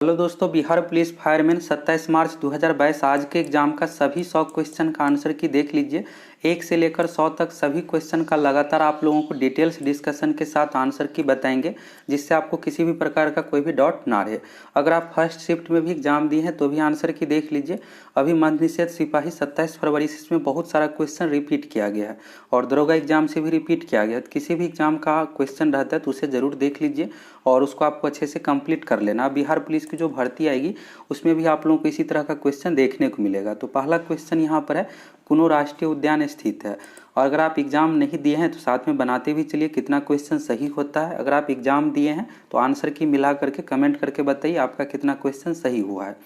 Hello दोस्तों, Bihar police fireman 27 मार्च 2022 आज के एग्जाम का सभी 100 क्वेश्चन का आंसर की देख लीजिए। 1 से लेकर 100 तक सभी क्वेश्चन का लगातार आप लोगों को डिटेल्स डिस्कशन के साथ आंसर की बताएंगे, जिससे आपको किसी भी प्रकार का कोई भी डाउट ना रहे। अगर आप फर्स्ट शिफ्ट में भी एग्जाम दिए हैं तो भी आंसर की देख लीजिए। अभी मद्य निषेध सिपाही 27 फरवरी से इसमें बहुत सारा क्वेश्चन रिपीट किया गया है और दरोगा एग्जाम से भी रिपीट किया गया है। किसी भी एग्जाम का क्वेश्चन रहता है तो उसे जरूर देख लीजिए और उसको आपको अच्छे से कंप्लीट कर लेना। बिहार पुलिस की जो भर्ती आएगी उसमें भी आप लोगों को इसी तरह का क्वेश्चन देखने को मिलेगा। तो पहला क्वेश्चन यहाँ पर है, कुनो राष्ट्रीय उद्यान स्थित है। और अगर आप एग्जाम नहीं दिए हैं तो साथ में बनाते भी चलिए कितना क्वेश्चन सही होता है। अगर आप एग्जाम दिए हैं तो आंसर की मिला करके कमेंट करके बताइए आपका कितना क्वेश्चन सही हुआ है।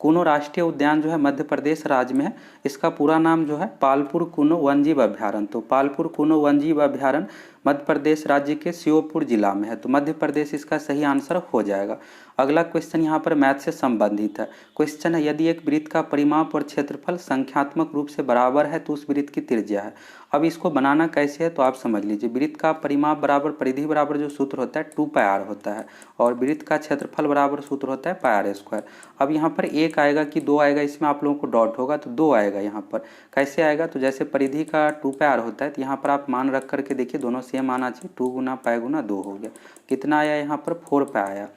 कुनो राष्ट्रीय उद्यान जो है मध्य प्रदेश राज्य में है। इसका पूरा नाम जो है पालपुर कुनो वन्यजीव अभ्यारण्य। तो पालपुर कुनो वन्यजीव अभ्यारण्य मध्य प्रदेश राज्य के श्योपुर जिला में है। तो मध्य प्रदेश इसका सही आंसर हो जाएगा। अगला क्वेश्चन यहाँ पर मैथ से संबंधित है। क्वेश्चन है, यदि एक वृत्त का परिमाप और क्षेत्रफल संख्यात्मक रूप से बराबर है तो उस वृत्त की त्रिज्या है। अब इसको बनाना कैसे है तो आप समझ लीजिए। वृत्त का परिमाप बराबर परिधि बराबर जो सूत्र होता है 2πr होता है और वृत्त का क्षेत्रफल बराबर सूत्र होता है πr²। अब यहाँ पर 1 आएगा कि 2 आएगा, इसमें आप लोगों को डाउट होगा। तो 2 आएगा। यहाँ पर कैसे आएगा तो जैसे परिधि का 2πr होता है तो यहाँ पर आप मान रख करके देखिए, दोनों सेम आना चाहिए। 2 गुना π गुना 2 हो गया। कितना आया यहाँ पर 4π आया।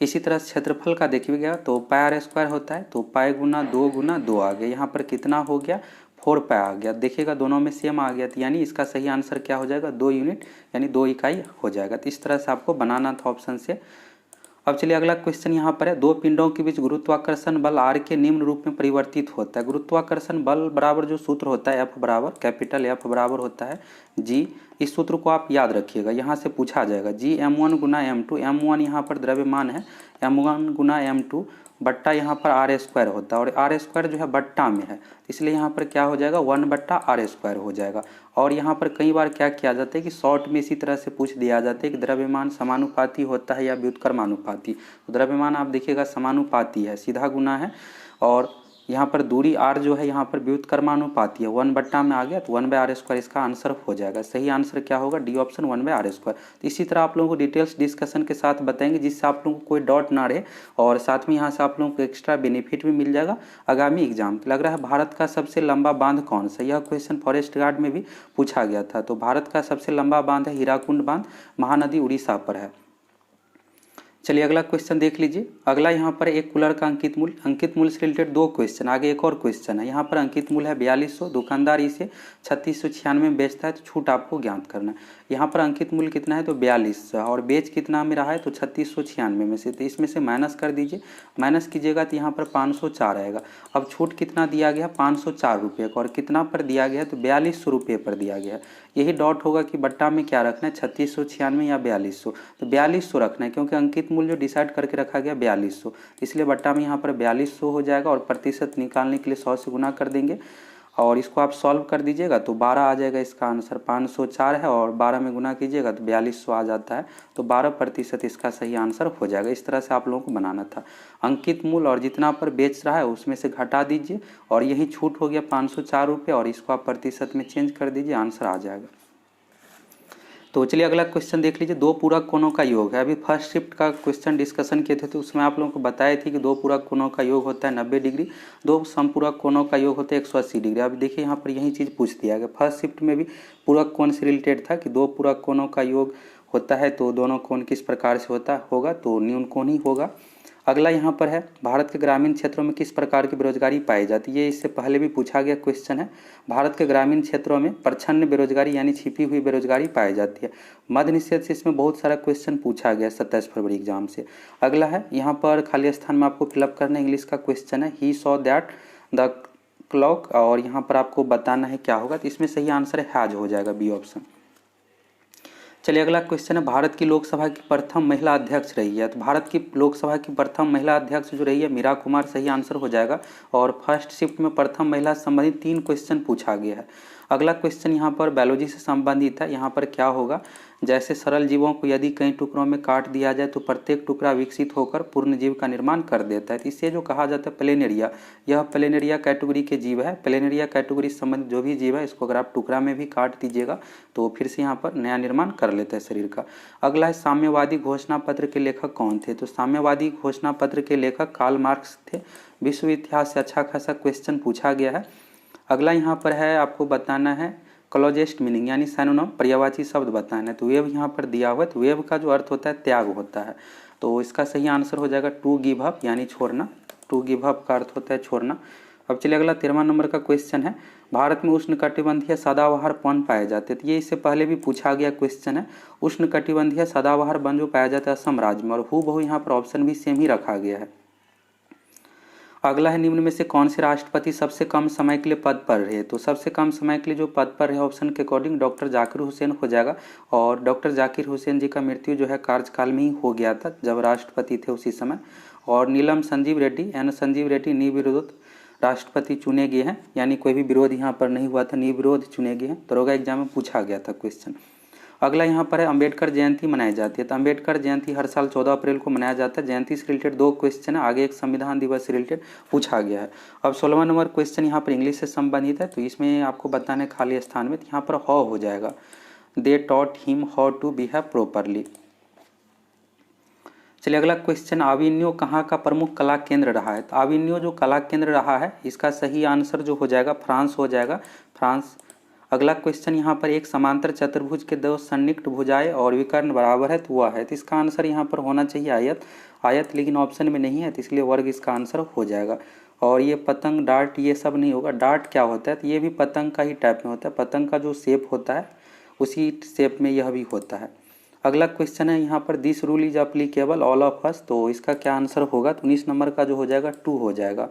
इसी तरह क्षेत्रफल का देखिएगा तो πr² होता है तो π गुना 2 गुना 2 आ गया। यहाँ पर कितना हो गया 4π आ गया। देखिएगा दोनों में सेम आ गया, तो यानी इसका सही आंसर क्या हो जाएगा 2 यूनिट यानी 2 इकाई हो जाएगा। तो इस तरह से आपको बनाना था ऑप्शन से। अब चलिए अगला क्वेश्चन यहाँ पर है, दो पिंडों के बीच गुरुत्वाकर्षण बल आर के निम्न रूप में परिवर्तित होता है। गुरुत्वाकर्षण बल बराबर जो सूत्र होता है F बराबर कैपिटल F बराबर होता है G। इस सूत्र को आप याद रखिएगा, यहाँ से पूछा जाएगा। G m1 गुना m2, m1 यहाँ पर द्रव्यमान है, m1 गुना m2 बट्टा यहाँ पर r² होता है और r² जो है बट्टा में है, इसलिए यहाँ पर क्या हो जाएगा 1/r² हो जाएगा। और यहाँ पर कई बार क्या किया जाता है कि शॉर्ट में इसी तरह से पूछ दिया जाता है कि द्रव्यमान समानुपाती होता है या व्युत्क्रमानुपाती। तो द्रव्यमान आप देखिएगा समानुपाती है, सीधा गुना है, और यहाँ पर दूरी r जो है यहाँ पर व्युत्क्रमानुपाती है, 1 बट्टा में आ गया तो 1/r² इसका आंसर हो जाएगा। सही आंसर क्या होगा डी ऑप्शन 1/r²। तो इसी तरह आप लोगों को डिटेल्स डिस्कशन के साथ बताएंगे, जिससे आप लोगों को कोई डाउट ना रहे और साथ में यहाँ से आप लोगों को एक्स्ट्रा बेनिफिट भी मिल जाएगा आगामी एग्जाम। लग रहा है भारत का सबसे लंबा बांध कौन सा, यह क्वेश्चन फॉरेस्ट गार्ड में भी पूछा गया था। तो भारत का सबसे लंबा बांध है हीराकुंड बांध, महानदी उड़ीसा पर है। चलिए अगला क्वेश्चन देख लीजिए। अगला यहाँ पर एक कूलर का अंकित मूल्य से रिलेटेड 2 क्वेश्चन। आगे एक और क्वेश्चन है, यहाँ पर अंकित मूल्य है 4200, दुकानदार इसे 3696 में बेचता है तो छूट आपको ज्ञात करना है। यहाँ पर अंकित मूल्य कितना है तो 42 और बेच कितना में रहा है तो 3696 में से, तो इसमें से माइनस कर दीजिए। माइनस कीजिएगा तो यहाँ पर 504 आएगा। अब छूट कितना दिया गया 504 रुपये का, और कितना पर दिया गया तो 4200 रुपये पर दिया गया। यही डाउट होगा कि बट्टा में क्या रखना है 3696 या 4200, तो 4200 रखना है क्योंकि अंकित मूल्य जो डिसाइड करके रखा गया 4200, इसलिए बट्टा में यहाँ पर 4200 हो जाएगा और प्रतिशत निकालने के लिए 100 से गुना कर देंगे और इसको आप सॉल्व कर दीजिएगा तो 12 आ जाएगा। इसका आंसर 504 है और 12 में गुना कीजिएगा तो 4200 आ जाता है, तो 12% इसका सही आंसर हो जाएगा। इस तरह से आप लोगों को बनाना था। अंकित मूल्य और जितना पर बेच रहा है उसमें से घटा दीजिए और यही छूट हो गया 504 रुपये और इसको आप प्रतिशत में चेंज कर दीजिए, आंसर आ जाएगा। तो चलिए अगला क्वेश्चन देख लीजिए। दो पूरक कोणों का योग है। अभी फर्स्ट शिफ्ट का क्वेश्चन डिस्कशन किए थे तो उसमें आप लोगों को बताए थे कि दो पूरक कोणों का योग होता है 90 डिग्री, दो समपूरक कोणों का योग होता है 180 डिग्री। अब देखिए यहाँ पर यही चीज़ पूछ दिया गया। फर्स्ट शिफ्ट में भी पूरक कोण से रिलेटेड था कि दो पूरक कोणों का योग होता है तो दोनों कोण किस प्रकार से होगा तो न्यून कोण ही होगा। अगला यहाँ पर है, भारत के ग्रामीण क्षेत्रों में किस प्रकार की बेरोजगारी पाई जाती है। ये इससे पहले भी पूछा गया क्वेश्चन है। भारत के ग्रामीण क्षेत्रों में प्रच्छन्न बेरोजगारी यानी छिपी हुई बेरोजगारी पाई जाती है। मद्य निषेध से इसमें बहुत सारा क्वेश्चन पूछा गया 27 फरवरी एग्जाम से। अगला है, यहाँ पर खाली स्थान में आपको फिलअप करना है, इंग्लिश का क्वेश्चन है, he saw that the clock, और यहाँ पर आपको बताना है क्या होगा। तो इसमें सही आंसर हैज हो जाएगा, बी ऑप्शन। चलिए अगला क्वेश्चन है, भारत की लोकसभा की प्रथम महिला अध्यक्ष रही है। तो भारत की लोकसभा की प्रथम महिला अध्यक्ष जो रही है मीरा कुमार, सही आंसर हो जाएगा। और फर्स्ट शिफ्ट में प्रथम महिला संबंधित 3 क्वेश्चन पूछा गया है। अगला क्वेश्चन यहाँ पर बायोलॉजी से संबंधित है। यहाँ पर क्या होगा, जैसे सरल जीवों को यदि कई टुकड़ों में काट दिया जाए तो प्रत्येक टुकड़ा विकसित होकर पूर्ण जीव का निर्माण कर देता है। तो इससे जो कहा जाता है प्लेनेरिया, यह प्लेनेरिया कैटेगरी के जीव है। प्लेनेरिया कैटेगरी से संबंधित जो भी जीव है इसको अगर आप टुकड़ा में भी काट दीजिएगा तो फिर से यहाँ पर नया निर्माण कर लेता है शरीर का। अगला है साम्यवादी घोषणा पत्र के लेखक कौन थे। तो साम्यवादी घोषणा पत्र के लेखक कार्ल मार्क्स थे। विश्व इतिहास से अच्छा खासा क्वेश्चन पूछा गया है। अगला यहाँ पर है, आपको बताना है क्लोजेस्ट मीनिंग यानी सैनोनिम पर्यायवाची शब्द बताना है। तो वेव यहाँ पर दिया हुआ है। तो वेव का जो अर्थ होता है त्याग होता है। तो इसका सही आंसर हो जाएगा टू गिव अप यानी छोड़ना। टू गिव अप का अर्थ होता है छोड़ना। अब चलिए अगला 13वां नंबर का क्वेश्चन है, भारत में उष्णकटिबंधीय सदाबहार वन पाए जाते हैं। तो ये इससे पहले भी पूछा गया क्वेश्चन है। उष्णकटिबंधीय सदाबहार वन जो पाया जाता है असम राज्य में, और हूबहू यहाँ पर ऑप्शन भी सेम ही रखा गया है। अगला है, निम्न में से कौन से राष्ट्रपति सबसे कम समय के लिए पद पर रहे। तो सबसे कम समय के लिए जो पद पर रहे ऑप्शन के अकॉर्डिंग डॉक्टर जाकिर हुसैन हो जाएगा। और डॉक्टर जाकिर हुसैन जी का मृत्यु जो है कार्यकाल में ही हो गया था जब राष्ट्रपति थे उसी समय। और नीलम संजीव रेड्डी यानी संजीव रेड्डी निर्विरोध राष्ट्रपति चुने गए हैं, यानी कोई भी विरोध यहाँ पर नहीं हुआ था, निर्विरोध चुने गए हैं। दरोगा एग्जाम में पूछा गया था क्वेश्चन। अगला यहाँ पर है अंबेडकर जयंती मनाई जाती है। तो अंबेडकर जयंती हर साल 14 अप्रैल को मनाया जाता है। जयंती से रिलेटेड 2 क्वेश्चन है, आगे एक संविधान दिवस से रिलेटेड पूछा गया है। अब 16वां नंबर क्वेश्चन यहाँ पर इंग्लिश से संबंधित है। तो इसमें आपको बताना है खाली स्थान में, तो यहाँ पर हाउ हो जाएगा, they taught him how to behave properly. चलिए अगला क्वेश्चन, आविन्यो कहाँ का प्रमुख कला केंद्र रहा है। तो आविन्यो जो कला केंद्र रहा है इसका सही आंसर जो हो जाएगा फ्रांस हो जाएगा, फ्रांस। अगला क्वेश्चन यहाँ पर, एक समांतर चतुर्भुज के 2 सन्निकट भुजाएं और विकर्ण बराबर है तो वह है। तो इसका आंसर यहाँ पर होना चाहिए आयत। आयत लेकिन ऑप्शन में नहीं है तो इसलिए वर्ग इसका आंसर हो जाएगा। और ये पतंग डार्ट ये सब नहीं होगा। डार्ट क्या होता है, तो ये भी पतंग का ही टाइप में होता है। पतंग का जो शेप होता है उसी शेप में यह भी होता है। अगला क्वेश्चन है यहाँ पर, this rule is applicable all of us. तो इसका क्या आंसर होगा, तो 19 नंबर का जो हो जाएगा 2 हो जाएगा।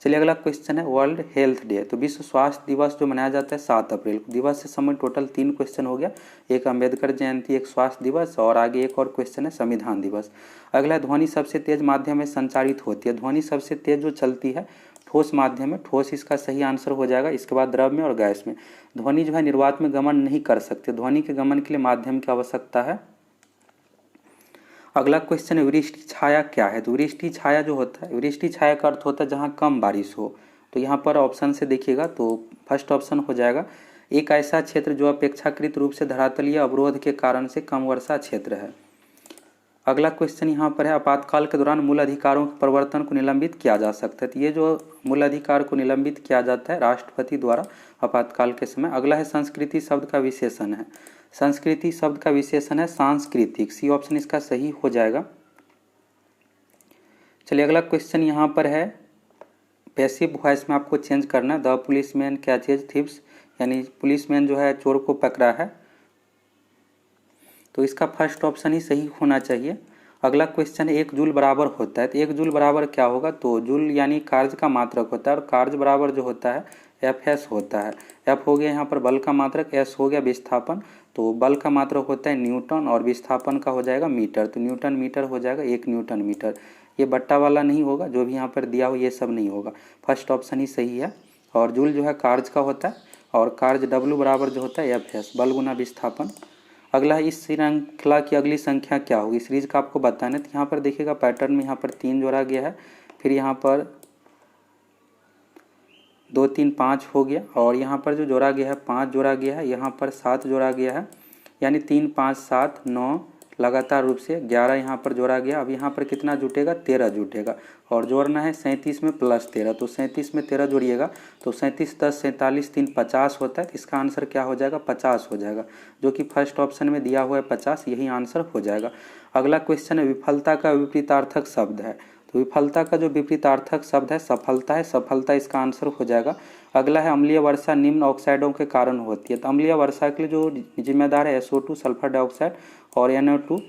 चलिए अगला क्वेश्चन है, वर्ल्ड हेल्थ डे। तो विश्व स्वास्थ्य दिवस जो मनाया जाता है 7 अप्रैल को। दिवस से संबंधित टोटल 3 क्वेश्चन हो गया, एक अम्बेडकर जयंती, एक स्वास्थ्य दिवस और आगे एक और क्वेश्चन है संविधान दिवस। अगला, ध्वनि सबसे तेज माध्यम में संचारित होती है। ध्वनि सबसे तेज जो चलती है ठोस माध्यम में, ठोस इसका सही आंसर हो जाएगा। इसके बाद द्रव में और गैस में। ध्वनि जो है निर्वात में गमन नहीं कर सकते, ध्वनि के गमन के लिए माध्यम की आवश्यकता है। अगला क्वेश्चन है, वृष्टि छाया क्या है। तो वृष्टि छाया जो होता है, वृष्टि छाया का अर्थ होता है जहाँ कम बारिश हो। तो यहाँ पर ऑप्शन से देखिएगा तो फर्स्ट ऑप्शन हो जाएगा, एक ऐसा क्षेत्र जो अपेक्षाकृत रूप से धरातलीय अवरोध के कारण से कम वर्षा क्षेत्र है। अगला क्वेश्चन यहाँ पर है, आपातकाल के दौरान मूल अधिकारों के परिवर्तन को निलंबित किया जा सकता है। तो ये जो मूल अधिकार को निलंबित किया जाता है राष्ट्रपति द्वारा आपातकाल के समय। अगला है, संस्कृति शब्द का विशेषण है। संस्कृति शब्द का विशेषण है सांस्कृतिक। सी ऑप्शन इसका सही हो जाएगा। चलिए अगला क्वेश्चन यहाँ पर है, पैसिव वॉइस में आपको चेंज करना है। द पुलिसमैन कैचेज थीव्स, यानी पुलिसमैन जो है चोर को पकड़ा है। तो इसका फर्स्ट ऑप्शन ही सही होना चाहिए। अगला क्वेश्चन है, एक जूल बराबर होता है। तो एक जूल बराबर क्या होगा, तो जूल यानी कार्य का मात्रक होता है और कार्य बराबर जो होता है एफ एस होता है। एफ हो गया यहाँ पर बल का मात्रक, एस हो गया विस्थापन। तो बल का मात्रक होता है न्यूटन और विस्थापन का हो जाएगा मीटर। तो न्यूटन मीटर हो जाएगा 1 न्यूटन मीटर। ये बट्टा वाला नहीं होगा, जो भी यहाँ पर दिया हो ये सब नहीं होगा। फर्स्ट ऑप्शन ही सही है। और जूल जो है कार्य का होता है और कार्य डब्ल्यू बराबर जो होता है एफ एस, बल गुना विस्थापन। अगला है, इस श्रृंखला की अगली संख्या क्या होगी। सीरीज का आपको बताना है। तो यहाँ पर देखिएगा पैटर्न में यहाँ पर 3 जोड़ा गया है, फिर यहाँ पर 2 3 5 हो गया और यहाँ पर जो जोड़ा गया है 5 जोड़ा गया है, यहाँ पर 7 जोड़ा गया है, यानी 3 5 7 9 लगातार रूप से 11 यहाँ पर जोड़ा गया। अब यहाँ पर कितना जुटेगा, 13 जुटेगा और जोड़ना है 37 में प्लस 13। तो 37 में 13 जोड़िएगा तो 37 10 47 3 50 होता है। तो इसका आंसर क्या हो जाएगा, 50 हो जाएगा, जो कि फर्स्ट ऑप्शन में दिया हुआ है 50, यही आंसर हो जाएगा। अगला क्वेश्चन है, विफलता का विपरीतार्थक शब्द है। तो विफलता का जो विपरीतार्थक शब्द है सफलता है, सफलता इसका आंसर हो जाएगा। अगला है, अम्लीय वर्षा निम्न ऑक्साइडों के कारण होती है। तो अम्लीय वर्षा के लिए जो जिम्मेदार है SO2 सल्फर डाइऑक्साइड और NO2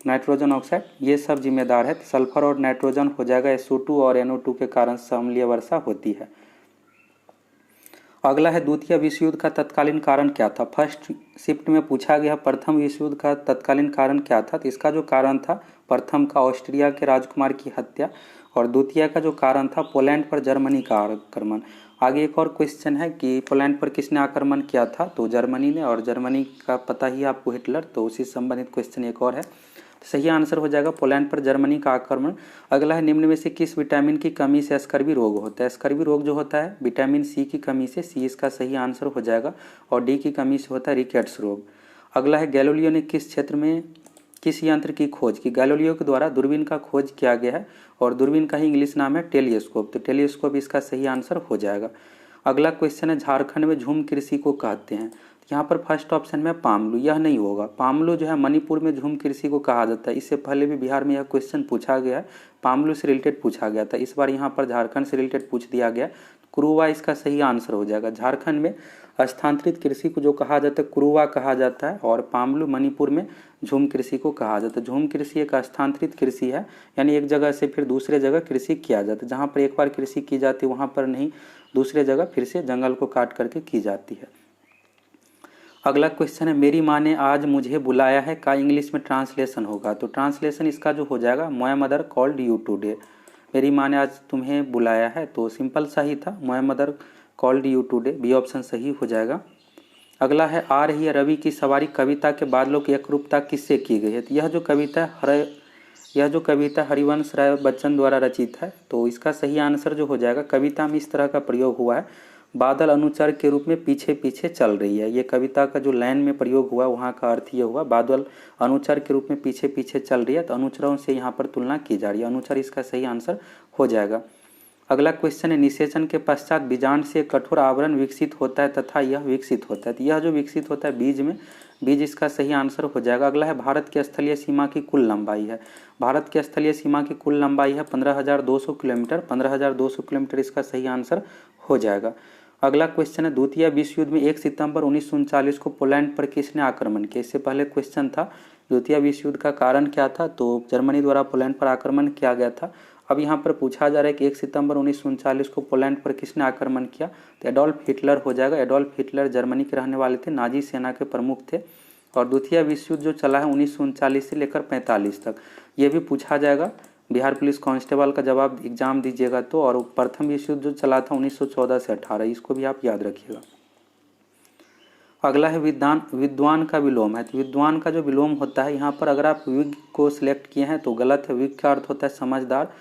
नाइट्रोजन ऑक्साइड, ये सब जिम्मेदार है। तो सल्फर और नाइट्रोजन हो जाएगा, SO2 और NO2 के कारण से अम्लीय वर्षा होती है। अगला है, द्वितीय विश्व युद्ध का तत्कालीन कारण क्या था। फर्स्ट शिफ्ट में पूछा गया प्रथम विश्व युद्ध का तत्कालीन कारण क्या था। तो इसका जो कारण था प्रथम का ऑस्ट्रिया के राजकुमार की हत्या और द्वितीय का जो कारण था पोलैंड पर जर्मनी का आक्रमण। आगे एक और क्वेश्चन है कि पोलैंड पर किसने आक्रमण किया था, तो जर्मनी ने, और जर्मनी का पता ही आपको हिटलर, तो उसी संबंधित क्वेश्चन एक और है। तो सही आंसर हो जाएगा पोलैंड पर जर्मनी का आक्रमण। अगला है निम्न में से किस विटामिन की कमी से स्कर्वी रोग होता है। स्कर्वी रोग जो होता है विटामिन सी की कमी से, सी इसका सही आंसर हो जाएगा, और डी की कमी से होता है रिकेट्स रोग। अगला है गैलीलियो ने किस क्षेत्र में किस यंत्र की खोज की। गैलीलियो के द्वारा दूरबीन का खोज किया गया है, और दूरबीन का ही इंग्लिश नाम है टेलीस्कोप, तो टेलीस्कोप इसका सही आंसर हो जाएगा। अगला क्वेश्चन है झारखंड में झूम कृषि को कहते हैं। यहाँ पर फर्स्ट ऑप्शन में पामलू, यह नहीं होगा। पामलू जो है मणिपुर में झूम कृषि को कहा जाता है। इससे पहले भी बिहार में यह क्वेश्चन पूछा गया है, पामलू से रिलेटेड पूछा गया था। इस बार यहाँ पर झारखंड से रिलेटेड पूछ दिया गया। कुरुवा इसका सही आंसर हो जाएगा। झारखंड में स्थानांतरित कृषि को जो कहा जाता है कुरुवा कहा जाता है, और पामलू मणिपुर में झूम कृषि को कहा जाता है। झूम कृषि एक स्थानांतरित कृषि है, यानी एक जगह से फिर दूसरे जगह कृषि किया जाता है। जहाँ पर एक बार कृषि की जाती है वहाँ पर नहीं, दूसरे जगह फिर से जंगल को काट करके की जाती है। अगला क्वेश्चन है मेरी माँ ने आज मुझे बुलाया है का इंग्लिश में ट्रांसलेशन होगा। तो ट्रांसलेशन इसका जो हो जाएगा my mother called you today. मेरी माँ ने आज तुम्हें बुलाया है, तो सिंपल सा ही था, my mother called you today, B option सही हो जाएगा। अगला है आ रही है रवि की सवारी कविता के बादलों की एकरूपता किससे की गई है। तो यह जो कविता हरिवंश राय बच्चन द्वारा रचित है, तो इसका सही आंसर जो हो जाएगा, कविता में इस तरह का प्रयोग हुआ है, बादल अनुचर के रूप में पीछे पीछे चल रही है। ये कविता का जो लाइन में प्रयोग हुआ वहाँ का अर्थ ये हुआ, बादल अनुचर के रूप में पीछे पीछे चल रही है, तो अनुचरों से यहाँ पर तुलना की जा रही है। अनुचर इसका सही आंसर हो जाएगा। अगला क्वेश्चन है निषेचन के पश्चात बीजांड से कठोर आवरण विकसित होता है तथा यह विकसित होता है। तो यह जो विकसित होता है बीज में, बीज इसका सही आंसर हो जाएगा। अगला है भारत की स्थलीय सीमा की कुल लंबाई है। भारत की स्थलीय सीमा की कुल लंबाई है 15,200 किलोमीटर। 15,200 किलोमीटर इसका सही आंसर हो जाएगा। अगला क्वेश्चन है द्वितीय विश्व युद्ध में 1 सितंबर 1939 को पोलैंड पर किसने आक्रमण किया। इससे पहले क्वेश्चन था द्वितीय विश्व युद्ध का कारण क्या था, तो जर्मनी द्वारा पोलैंड पर आक्रमण किया गया था। अब यहाँ पर पूछा जा रहा है कि 1 सितंबर 1939 को पोलैंड पर किसने आक्रमण किया, तो एडोल्फ हिटलर हो जाएगा। एडोल्फ हिटलर जर्मनी के रहने वाले थे, नाजी सेना के प्रमुख थे। और द्वितीय विश्व युद्ध जो चला है 1939 से लेकर 45 तक, ये भी पूछा जाएगा। बिहार पुलिस कांस्टेबल का जवाब एग्जाम दीजिएगा तो। और प्रथम विश्व युद्ध जो चला था 1914 से 18, इसको भी आप याद रखिएगा। अगला है विद्वान का विलोम है। तो विद्वान का जो विलोम होता है, यहाँ पर अगर आप विज्ञ को सिलेक्ट किए हैं तो गलत है। विज्ञ का अर्थ होता है समझदार,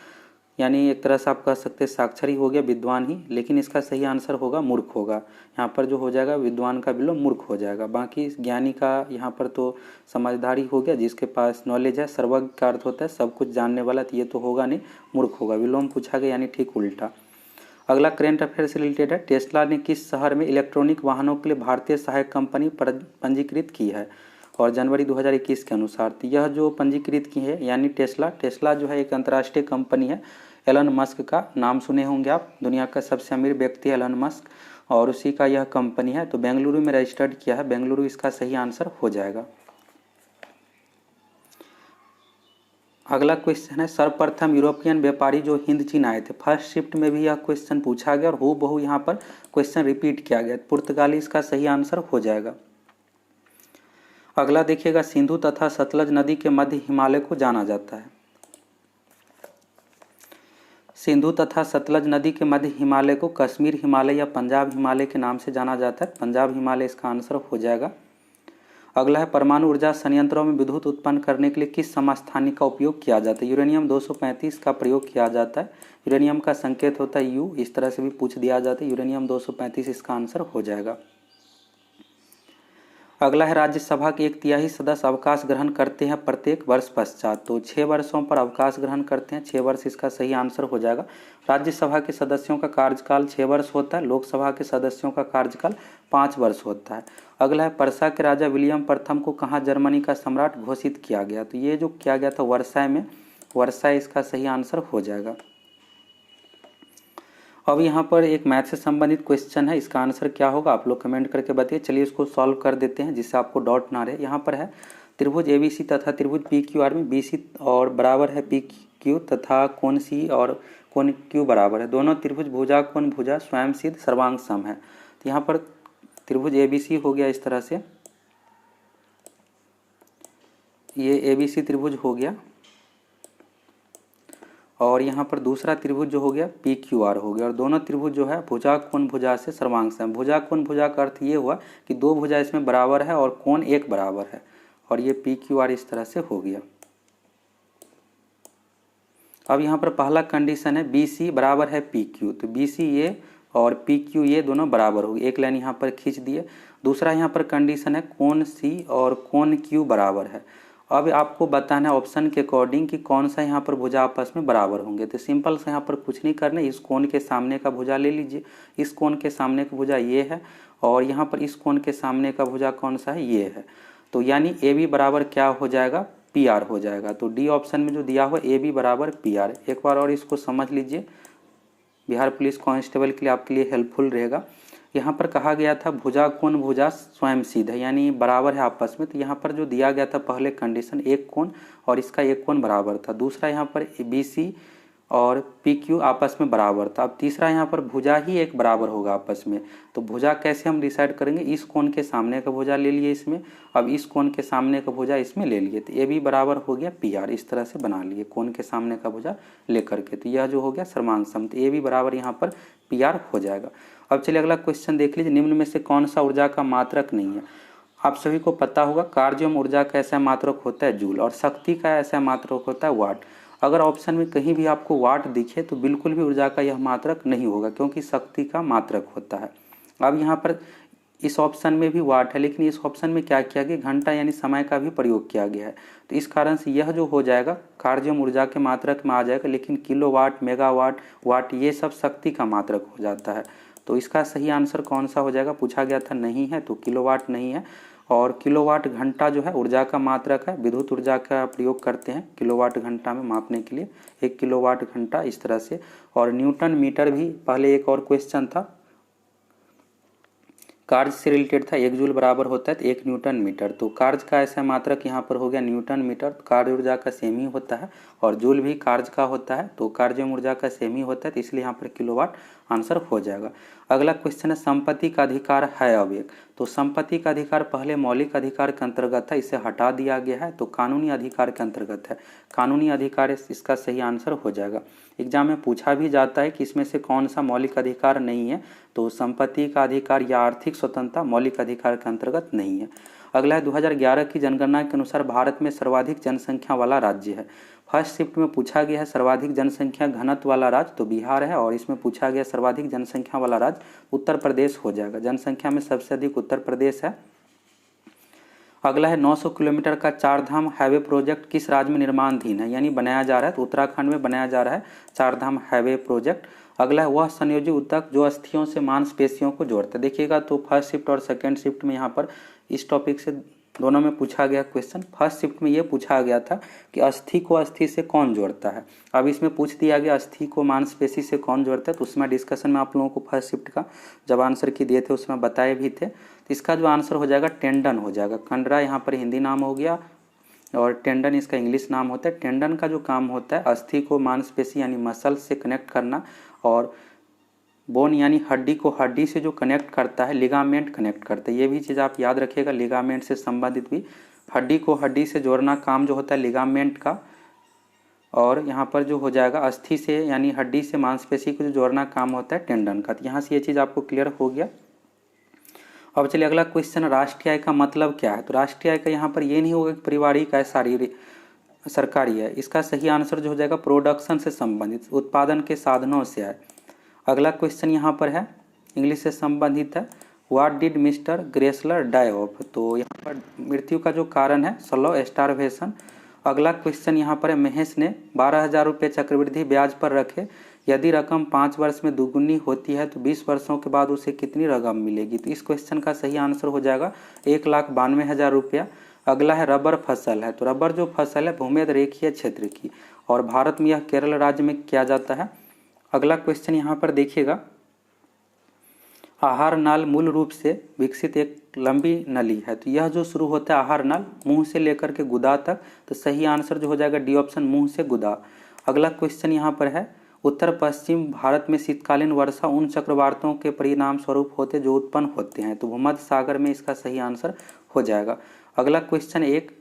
यानी एक तरह से आप कह सकते हैं साक्षर ही हो गया, विद्वान ही, लेकिन इसका सही आंसर होगा मूर्ख होगा। यहाँ पर जो हो जाएगा विद्वान का विलोम मूर्ख हो जाएगा। बाकी ज्ञानी का यहाँ पर तो समझदारी हो गया, जिसके पास नॉलेज है। सर्वज्ञ का अर्थ होता है सब कुछ जानने वाला, तो ये तो होगा नहीं, मूर्ख होगा। विलोम पूछा गया यानी ठीक उल्टा। अगला करेंट अफेयर से रिलेटेड है। टेस्ला ने किस शहर में इलेक्ट्रॉनिक वाहनों के लिए भारतीय सहायक कंपनी पंजीकृत की है, और जनवरी 2021 के अनुसार। तो यह जो पंजीकृत की है यानी टेस्ला जो है एक अंतर्राष्ट्रीय कंपनी है। एलन मस्क का नाम सुने होंगे आप, दुनिया का सबसे अमीर व्यक्ति है एलन मस्क, और उसी का यह कंपनी है। तो बेंगलुरु में रजिस्टर्ड किया है, बेंगलुरु इसका सही आंसर हो जाएगा। अगला क्वेश्चन है सर्वप्रथम यूरोपियन व्यापारी जो हिंद चीन आए थे। फर्स्ट शिफ्ट में भी यह क्वेश्चन पूछा गया और हूबहू यहाँ पर क्वेश्चन रिपीट किया गया। पुर्तगाली इसका सही आंसर हो जाएगा। अगला देखिएगा सिंधु तथा सतलज नदी के मध्य हिमालय को जाना जाता है। सिंधु तथा सतलज नदी के मध्य हिमालय को कश्मीर हिमालय या पंजाब हिमालय के नाम से जाना जाता है। पंजाब हिमालय इसका आंसर हो जाएगा। अगला है परमाणु ऊर्जा संयंत्रों में विद्युत उत्पन्न करने के लिए किस समस्थानिक का उपयोग किया जाता है। यूरेनियम 235 का प्रयोग किया जाता है। यूरेनियम का संकेत होता है यू, इस तरह से भी पूछ दिया जाता है। यूरेनियम 235 इसका आंसर हो जाएगा। अगला है राज्यसभा के 1/3 सदस्य अवकाश ग्रहण करते हैं प्रत्येक वर्ष पश्चात। तो 6 वर्षों पर अवकाश ग्रहण करते हैं, 6 वर्ष इसका सही आंसर हो जाएगा। राज्यसभा के सदस्यों का कार्यकाल 6 वर्ष होता है, लोकसभा के सदस्यों का कार्यकाल 5 वर्ष होता है। अगला है पर्सा के राजा विलियम प्रथम को कहाँ जर्मनी का सम्राट घोषित किया गया। तो ये जो किया गया था वर्साय में, वर्साय इसका सही आंसर हो जाएगा। अब यहाँ पर एक मैथ से संबंधित क्वेश्चन है, इसका आंसर क्या होगा आप लोग कमेंट करके बताइए। चलिए इसको सॉल्व कर देते हैं जिससे आपको डाउट ना रहे। यहाँ पर है त्रिभुज एबीसी तथा त्रिभुज पीक्यूआर में बीसी और बराबर है पीक्यू तथा कोण सी और कोण क्यू बराबर है। दोनों त्रिभुज भुजा कोण भुजा स्वयं सिद्ध सर्वांग सम है। तो यहाँ पर त्रिभुज एबीसी हो गया इस तरह से, ये एबीसी त्रिभुज हो गया, और यहाँ पर दूसरा त्रिभुज जो हो गया PQR हो गया, और दोनों त्रिभुज जो है भुजा कोण भुजा से सर्वांग सम। भुजा कोण भुजा का अर्थ ये हुआ कि दो भुजा इसमें बराबर है और कोण एक बराबर है, और ये PQR इस तरह से हो गया। अब यहाँ पर पहला कंडीशन है BC बराबर है PQ, तो BC ये और PQ ये दोनों बराबर होगी, एक लाइन यहाँ पर खींच दिए। दूसरा यहाँ पर कंडीशन है कोण C और कोण Q बराबर है। अब आपको बताना है ऑप्शन के अकॉर्डिंग कि कौन सा यहाँ पर भुजा आपस में बराबर होंगे। तो सिंपल से यहाँ पर कुछ नहीं करना, इस कोण के सामने का भुजा ले लीजिए, इस कोण के सामने का भुजा ये है, और यहाँ पर इस कोण के सामने का भुजा कौन सा है, ये है। तो यानी AB बराबर क्या हो जाएगा, PR हो जाएगा। तो डी ऑप्शन में जो दिया हुआ AB बराबर PR। एक बार और इसको समझ लीजिए, बिहार पुलिस कांस्टेबल के लिए आपके लिए हेल्पफुल रहेगा। यहाँ पर कहा गया था भुजा कोण भुजा स्वयं सिद्ध है, यानी बराबर है आपस में। तो यहाँ पर जो दिया गया था पहले कंडीशन, एक कोण और इसका एक कोण बराबर था। दूसरा यहाँ पर BC और PQ आपस में बराबर था। अब तीसरा यहाँ पर भुजा ही एक बराबर होगा आपस में। तो भुजा कैसे हम डिसाइड करेंगे, इस कोण के सामने का भुजा ले लिए इसमें, अब इस कोण के सामने का भुजा इसमें ले लिए, तो AB बराबर हो गया PR। इस तरह से बना लिए कोण के सामने का भुजा लेकर के, तो यह जो हो गया सर्वांग सम। तो AB बराबर यहाँ पर PR हो जाएगा। अब चलिए अगला क्वेश्चन देख लीजिए, निम्न में से कौन सा ऊर्जा का मात्रक नहीं है। आप सभी को पता होगा कार्य एवं ऊर्जा का ऐसा मात्रक होता है जूल, और शक्ति का ऐसा मात्रक होता है वाट। अगर ऑप्शन में कहीं भी आपको वाट दिखे तो बिल्कुल भी ऊर्जा का यह मात्रक नहीं होगा, क्योंकि शक्ति का मात्रक होता है। अब यहाँ पर इस ऑप्शन में भी वाट है, लेकिन इस ऑप्शन में क्या किया गया, घंटा यानी समय का भी प्रयोग किया गया है। तो इस कारण से यह जो हो जाएगा कार्य एवं ऊर्जा के मात्रक में आ जाएगा, लेकिन किलोवाट, मेगावाट, वाट ये सब शक्ति का मात्रक हो जाता है। तो इसका सही आंसर कौन सा हो जाएगा, पूछा गया था नहीं है, तो किलोवाट नहीं है। और किलोवाट घंटा जो है ऊर्जा का मात्रक है, विद्युत ऊर्जा का प्रयोग करते हैं किलोवाट घंटा में मापने के लिए, 1 किलोवाट घंटा इस तरह से। और न्यूटन मीटर भी पहले एक और क्वेश्चन था, कार्य से रिलेटेड था, 1 जूल बराबर होता है तो 1 न्यूटन मीटर। तो कार्य का ऐसा मात्रक यहाँ पर हो गया न्यूटन मीटर। कार्य ऊर्जा का सेम ही होता है और जूल भी कार्य का होता है, तो कार्य ऊर्जा का सेम ही होता है, तो इसलिए यहाँ पर किलोवाट आंसर हो जाएगा। अगला क्वेश्चन है संपत्ति का अधिकार है अब एक। तो संपत्ति का अधिकार पहले मौलिक अधिकार के अंतर्गत है, इसे हटा दिया गया है, तो कानूनी अधिकार के अंतर्गत है। कानूनी अधिकार इसका सही आंसर हो जाएगा। एग्जाम में पूछा भी जाता है कि इसमें से कौन सा मौलिक अधिकार नहीं है, तो संपत्ति का अधिकार या आर्थिक स्वतंत्रता मौलिक अधिकार के अंतर्गत नहीं है। अगला है 2011 की जनगणना के अनुसार भारत में सर्वाधिक जनसंख्या वाला राज्य है। फर्स्ट शिफ्ट में पूछा गया है सर्वाधिक जनसंख्या घनत्व वाला राज्य, तो बिहार है, और इसमें पूछा गया सर्वाधिक जनसंख्या वाला राज्य उत्तर प्रदेश हो जाएगा। जनसंख्या में सबसे अधिक उत्तर प्रदेश है। अगला है 900 किलोमीटर का चारधाम हाईवे प्रोजेक्ट किस राज्य में निर्माणाधीन है, यानी बनाया जा रहा है, तो उत्तराखंड में बनाया जा रहा है चारधाम हाईवे प्रोजेक्ट। अगला है वह संयोजी ऊतक जो अस्थियों से मांसपेशियों को जोड़ता है। देखिएगा तो फर्स्ट शिफ्ट और सेकंड शिफ्ट में यहाँ पर इस टॉपिक से दोनों में पूछा गया क्वेश्चन। फर्स्ट शिफ्ट में ये पूछा गया था कि अस्थि को अस्थि से कौन जोड़ता है, अब इसमें पूछ दिया गया अस्थि को मांसपेशी से कौन जोड़ता है। तो उसमें डिस्कशन में आप लोगों को फर्स्ट शिफ्ट का जब आंसर की दिए थे उसमें बताए भी थे। तो इसका जो आंसर हो जाएगा टेंडन हो जाएगा। कंडरा यहाँ पर हिंदी नाम हो गया और टेंडन इसका इंग्लिश नाम होता है। टेंडन का जो काम होता है अस्थि को मांसपेशी यानी मसल से कनेक्ट करना, और बोन यानी हड्डी को हड्डी से जो कनेक्ट करता है लिगामेंट कनेक्ट करता है। ये भी चीज़ आप याद रखिएगा, लिगामेंट से संबंधित भी हड्डी को हड्डी से जोड़ना काम जो होता है लिगामेंट का। और यहाँ पर जो हो जाएगा अस्थि से यानी हड्डी से मांसपेशी को जो जोड़ना काम होता है टेंडन का। तो यहाँ से ये चीज़ आपको क्लियर हो गया। अब चलिए अगला क्वेश्चन, राष्ट्रीय आय का मतलब क्या है। तो राष्ट्रीय आय का यहाँ पर ये नहीं होगा कि पारिवारिक आय शारीरिक सरकारी है, इसका सही आंसर जो हो जाएगा प्रोडक्शन से संबंधित उत्पादन के साधनों से आय। अगला क्वेश्चन यहाँ पर है इंग्लिश से संबंधित है, what did mister Gressler die of. तो यहाँ पर मृत्यु का जो कारण है स्लो स्टारवेशन। अगला क्वेश्चन यहाँ पर है महेश ने 12,000 रुपये चक्रवृद्धि ब्याज पर रखे, यदि रकम 5 वर्ष में दुगुनी होती है तो 20 वर्षों के बाद उसे कितनी रकम मिलेगी। तो इस क्वेश्चन का सही आंसर हो जाएगा 1,92,000 रुपया। अगला है रबर फसल है। तो रबर जो फसल है भूमध्य रेखीय क्षेत्र की, और भारत में यह केरल राज्य में किया जाता है। अगला क्वेश्चन यहाँ पर देखिएगा, आहार नाल मूल रूप से विकसित एक लंबी नली है। तो यह जो शुरू होता है आहार नाल मुंह से लेकर के गुदा तक, तो सही आंसर जो हो जाएगा डी ऑप्शन मुंह से गुदा। अगला क्वेश्चन यहाँ पर है, उत्तर पश्चिम भारत में शीतकालीन वर्षा उन चक्रवातों के परिणाम स्वरूप होते जो उत्पन्न होते हैं। तो भूमध्य सागर में इसका सही आंसर हो जाएगा। अगला क्वेश्चन एक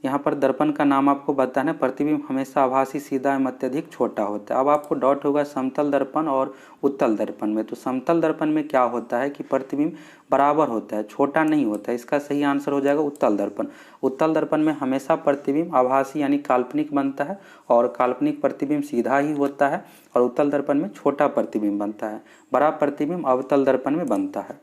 यहाँ पर दर्पण का नाम आपको बताना है। प्रतिबिंब हमेशा आभासी, सीधा एवं अत्यधिक छोटा होता है। अब आपको डाउट होगा समतल दर्पण और उत्तल दर्पण में। तो समतल दर्पण में क्या होता है कि प्रतिबिंब बराबर होता है, छोटा नहीं होता है। इसका सही आंसर हो जाएगा उत्तल दर्पण। उत्तल दर्पण में हमेशा प्रतिबिंब आभासी यानी काल्पनिक बनता है और काल्पनिक प्रतिबिंब सीधा ही होता है, और उत्तल दर्पण में छोटा प्रतिबिंब बनता है। बड़ा प्रतिबिंब अवतल दर्पण में बनता है।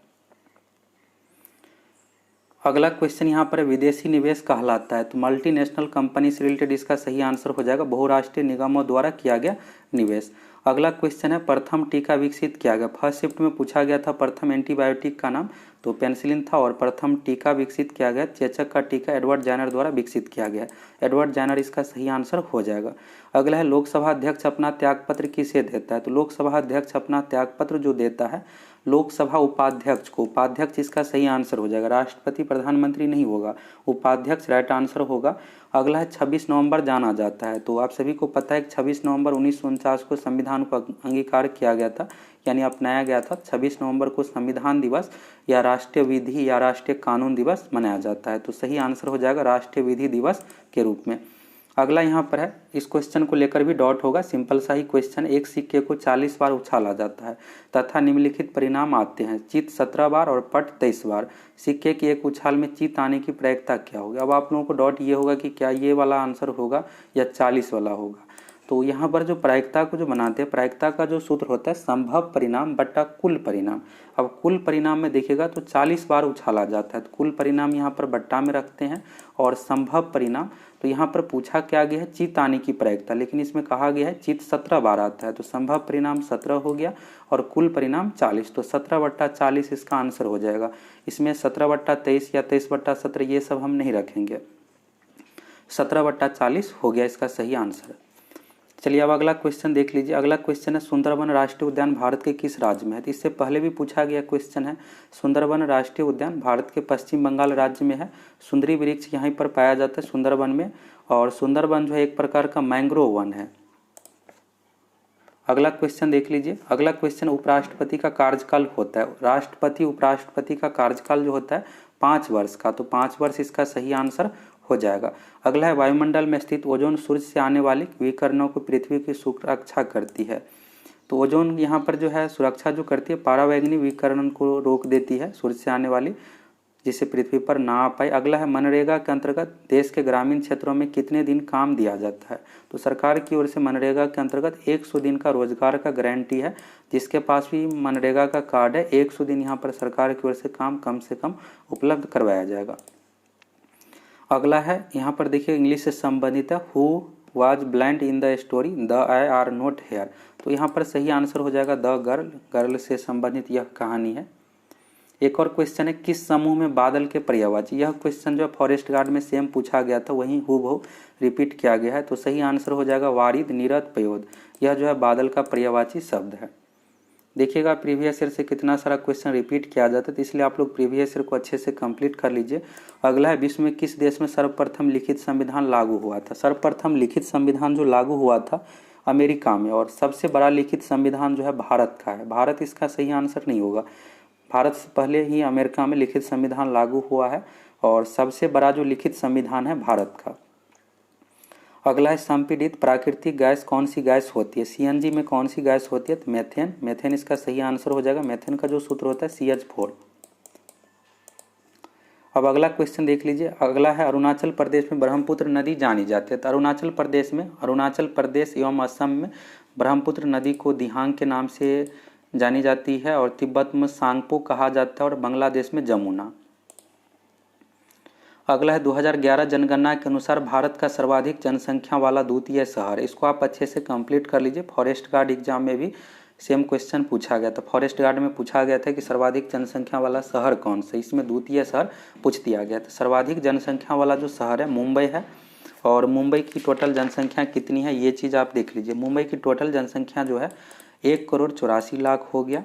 अगला क्वेश्चन यहाँ पर विदेशी निवेश कहलाता है। तो मल्टीनेशनल कंपनी से रिलेटेड इसका सही आंसर हो जाएगा बहुराष्ट्रीय निगमों द्वारा किया गया निवेश। अगला क्वेश्चन है प्रथम टीका विकसित किया गया। फर्स्ट शिफ्ट में पूछा गया था प्रथम एंटीबायोटिक का नाम, तो पेनिसिलिन था, और प्रथम टीका विकसित किया गया चेचक का टीका एडवर्ड जायनर द्वारा विकसित किया गया। एडवर्ड जायनर इसका सही आंसर हो जाएगा। अगला है लोकसभा अध्यक्ष अपना त्यागपत्र किसे देता है। तो लोकसभा अध्यक्ष अपना त्यागपत्र जो देता है लोकसभा उपाध्यक्ष को, उपाध्यक्ष इसका सही आंसर हो जाएगा। राष्ट्रपति प्रधानमंत्री नहीं होगा, उपाध्यक्ष राइट आंसर होगा। अगला है 26 नवंबर जाना जाता है। तो आप सभी को पता है कि 26 नवंबर 1949 को संविधान को अंगीकार किया गया था, यानी अपनाया गया था। 26 नवंबर को संविधान दिवस या राष्ट्रीय विधि या राष्ट्रीय कानून दिवस मनाया जाता है। तो सही आंसर हो जाएगा राष्ट्रीय विधि दिवस के रूप में। अगला यहाँ पर है, इस क्वेश्चन को लेकर भी डाउट होगा, सिंपल सा ही क्वेश्चन। एक सिक्के को 40 बार उछाला जाता है तथा निम्नलिखित परिणाम आते हैं। चित 17 बार और पट 23 बार। सिक्के की एक उछाल में चित आने की प्रायिकता क्या होगी। अब आप लोगों को डाउट ये होगा कि क्या ये वाला आंसर होगा या 40 वाला होगा। तो यहाँ पर जो प्रायिकता को जो बनाते हैं, प्रायिकता का जो सूत्र होता है संभव परिणाम बट्टा कुल परिणाम। अब कुल परिणाम में देखिएगा तो 40 बार उछाला जाता है, तो कुल परिणाम यहाँ पर बट्टा में रखते हैं, और संभव परिणाम तो यहाँ पर पूछा क्या गया है चित आने की प्रायिकता, लेकिन इसमें कहा गया है चित 17 बार आता है, तो संभव परिणाम 17 हो गया और कुल परिणाम 40। तो 17/40 इसका आंसर हो जाएगा। इसमें 17/23 या 23/17 ये सब हम नहीं रखेंगे, 17/40 हो गया इसका सही आंसर। चलिए अब अगला क्वेश्चन देख लीजिए। अगला क्वेश्चन है सुंदरबन राष्ट्रीय उद्यान भारत के किस राज्य में है। तो इससे पहले भी पूछा गया क्वेश्चन है। सुंदरबन राष्ट्रीय उद्यान भारत के पश्चिम बंगाल राज्य में है। सुंदरी वृक्ष यहीं पर पाया जाता है सुंदरबन में, और सुंदरबन जो है एक प्रकार का मैंग्रोव वन है। अगला क्वेश्चन देख लीजिए। अगला क्वेश्चन उपराष्ट्रपति का कार्यकाल होता है, राष्ट्रपति उपराष्ट्रपति का कार्यकाल जो होता है 5 वर्ष का, तो 5 वर्ष इसका सही आंसर हो जाएगा। अगला है वायुमंडल में स्थित ओजोन सूर्य से आने वाली विकिरणों को पृथ्वी की सुरक्षा करती है। तो ओजोन यहाँ पर जो है सुरक्षा जो करती है, परावैंगनी विकिरण को रोक देती है सूर्य से आने वाली, जिससे पृथ्वी पर ना आ पाए। अगला है मनरेगा के अंतर्गत देश के ग्रामीण क्षेत्रों में कितने दिन काम दिया जाता है। तो सरकार की ओर से मनरेगा के अंतर्गत 100 दिन का रोजगार का गारंटी है। जिसके पास भी मनरेगा का कार्ड है 100 दिन यहाँ पर सरकार की ओर से काम कम से कम उपलब्ध करवाया जाएगा। अगला है यहाँ पर देखिए इंग्लिश से संबंधित है, who was blind in the story the I R not here. तो यहाँ पर सही आंसर हो जाएगा द गर्ल, गर्ल से संबंधित यह कहानी है। एक और क्वेश्चन है किस समूह में बादल के पर्यायवाची। यह क्वेश्चन जो फॉरेस्ट गार्ड में सेम पूछा गया था वहीं हूबहू रिपीट किया गया है। तो सही आंसर हो जाएगा वारिद नीरद पयोद। यह जो है बादल का पर्यायवाची शब्द है। देखिएगा प्रीवियस ईयर से कितना सारा क्वेश्चन रिपीट किया जाता है, तो इसलिए आप लोग प्रीवियस ईयर को अच्छे से कंप्लीट कर लीजिए। अगला है विश्व में किस देश में सर्वप्रथम लिखित संविधान लागू हुआ था। सर्वप्रथम लिखित संविधान जो लागू हुआ था अमेरिका में, और सबसे बड़ा लिखित संविधान जो है भारत का है। भारत इसका सही आंसर नहीं होगा। भारत से पहले ही अमेरिका में लिखित संविधान लागू हुआ है, और सबसे बड़ा जो लिखित संविधान है भारत का। अगला है संपीड़ित प्राकृतिक गैस कौन सी गैस होती है। सीएनजी में कौन सी गैस होती है, तो मेथेन। मेथेन इसका सही आंसर हो जाएगा। मेथेन का जो सूत्र होता है CH4। अब अगला क्वेश्चन देख लीजिए। अगला है अरुणाचल प्रदेश में ब्रह्मपुत्र नदी जानी जाती है। तो अरुणाचल प्रदेश एवं असम में ब्रह्मपुत्र नदी को दिहांग के नाम से जानी जाती है, और तिब्बत में सांगपो कहा जाता है, और बांग्लादेश में जमुना। अगला है 2011 जनगणना के अनुसार भारत का सर्वाधिक जनसंख्या वाला द्वितीय शहर। इसको आप अच्छे से कंप्लीट कर लीजिए। फॉरेस्ट गार्ड एग्जाम में भी सेम क्वेश्चन पूछा गया था। फॉरेस्ट गार्ड में पूछा गया था कि सर्वाधिक जनसंख्या वाला शहर कौन सा, इसमें द्वितीय शहर पूछ दिया गया था। सर्वाधिक जनसंख्या वाला जो शहर है मुंबई है, और मुंबई की टोटल जनसंख्या कितनी है ये चीज़ आप देख लीजिए। मुंबई की टोटल जनसंख्या जो है 1,84,00,000 हो गया।